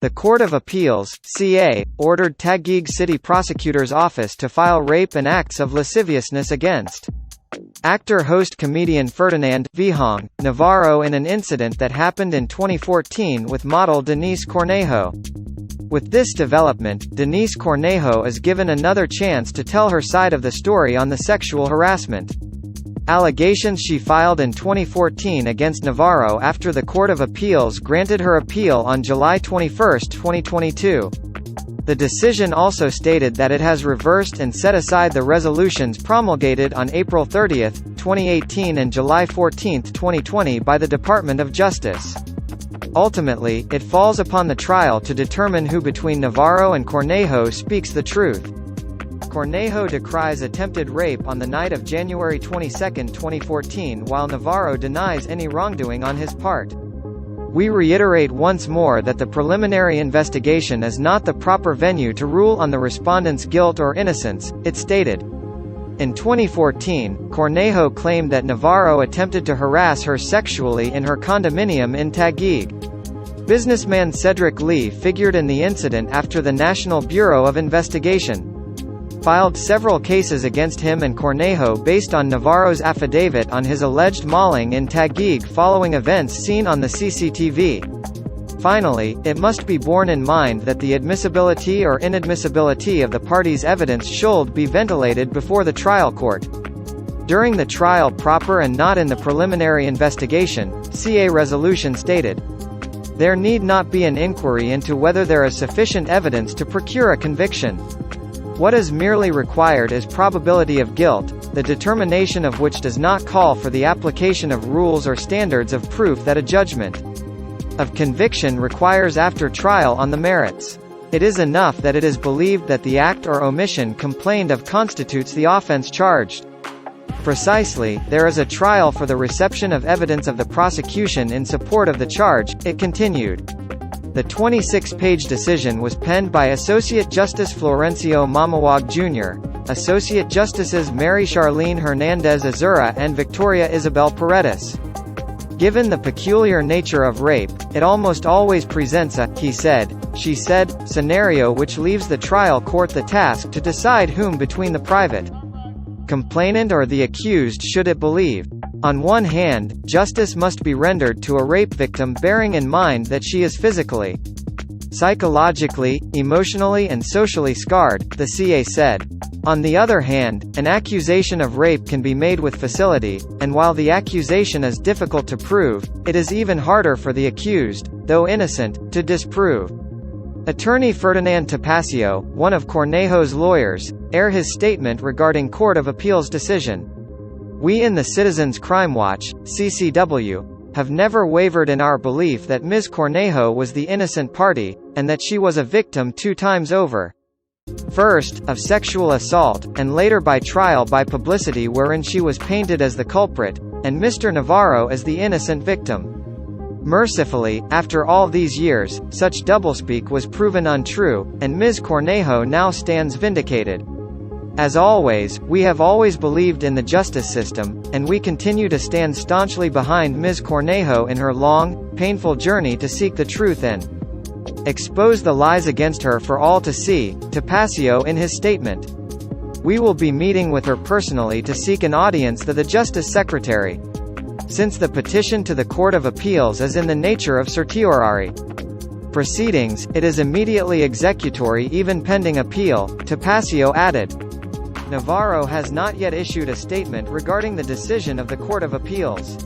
The Court of Appeals (CA) ordered Taguig City Prosecutor's Office to file rape and acts of lasciviousness against actor-host-comedian Ferdinand Vhong Navarro in an incident that happened in 2014 with model Denise Cornejo. With this development, Denise Cornejo is given another chance to tell her side of the story on the sexual harassment allegations she filed in 2014 against Navarro after the Court of Appeals granted her appeal on July 21, 2022. The decision also stated that it has reversed and set aside the resolutions promulgated on April 30, 2018 and July 14, 2020 by the Department of Justice. Ultimately, it falls upon the trial to determine who between Navarro and Cornejo speaks the truth. Cornejo decries attempted rape on the night of January 22, 2014, while Navarro denies any wrongdoing on his part. We reiterate once more that the preliminary investigation is not the proper venue to rule on the respondent's guilt or innocence, it stated. In 2014, Cornejo claimed that Navarro attempted to harass her sexually in her condominium in Taguig. Businessman Cedric Lee figured in the incident after the National Bureau of Investigation filed several cases against him and Cornejo based on Navarro's affidavit on his alleged mauling in Taguig following events seen on the CCTV. Finally, it must be borne in mind that the admissibility or inadmissibility of the parties' evidence should be ventilated before the trial court. During the trial proper and not in the preliminary investigation, CA resolution stated, "There need not be an inquiry into whether there is sufficient evidence to procure a conviction. What is merely required is probability of guilt, the determination of which does not call for the application of rules or standards of proof that a judgment of conviction requires after trial on the merits. It is enough that it is believed that the act or omission complained of constitutes the offense charged. Precisely, there is a trial for the reception of evidence of the prosecution in support of the charge," it continued. The 26-page decision was penned by Associate Justice Florencio Mamawag Jr., Associate Justices Mary Charlene Hernandez Azura and Victoria Isabel Paredes. Given the peculiar nature of rape, it almost always presents a "he said, she said" scenario which leaves the trial court the task to decide whom between the private complainant or the accused should it believe. On one hand, justice must be rendered to a rape victim bearing in mind that she is physically, psychologically, emotionally and socially scarred, the CA said. On the other hand, an accusation of rape can be made with facility, and while the accusation is difficult to prove, it is even harder for the accused, though innocent, to disprove. Attorney Ferdinand Topacio, one of Cornejo's lawyers, aired his statement regarding Court of Appeals decision. "We in the Citizens Crime Watch, CCW, have never wavered in our belief that Ms. Cornejo was the innocent party, and that she was a victim 2 times over. First, of sexual assault, and later by trial by publicity wherein she was painted as the culprit, and Mr. Navarro as the innocent victim. Mercifully, after all these years, such doublespeak was proven untrue, and Ms. Cornejo now stands vindicated. As always, we have always believed in the justice system, and we continue to stand staunchly behind Ms. Cornejo in her long, painful journey to seek the truth and expose the lies against her for all to see," Topacio in his statement. "We will be meeting with her personally to seek an audience with the Justice Secretary. Since the petition to the Court of Appeals is in the nature of certiorari proceedings, it is immediately executory even pending appeal," Topacio added. Navarro has not yet issued a statement regarding the decision of the Court of Appeals.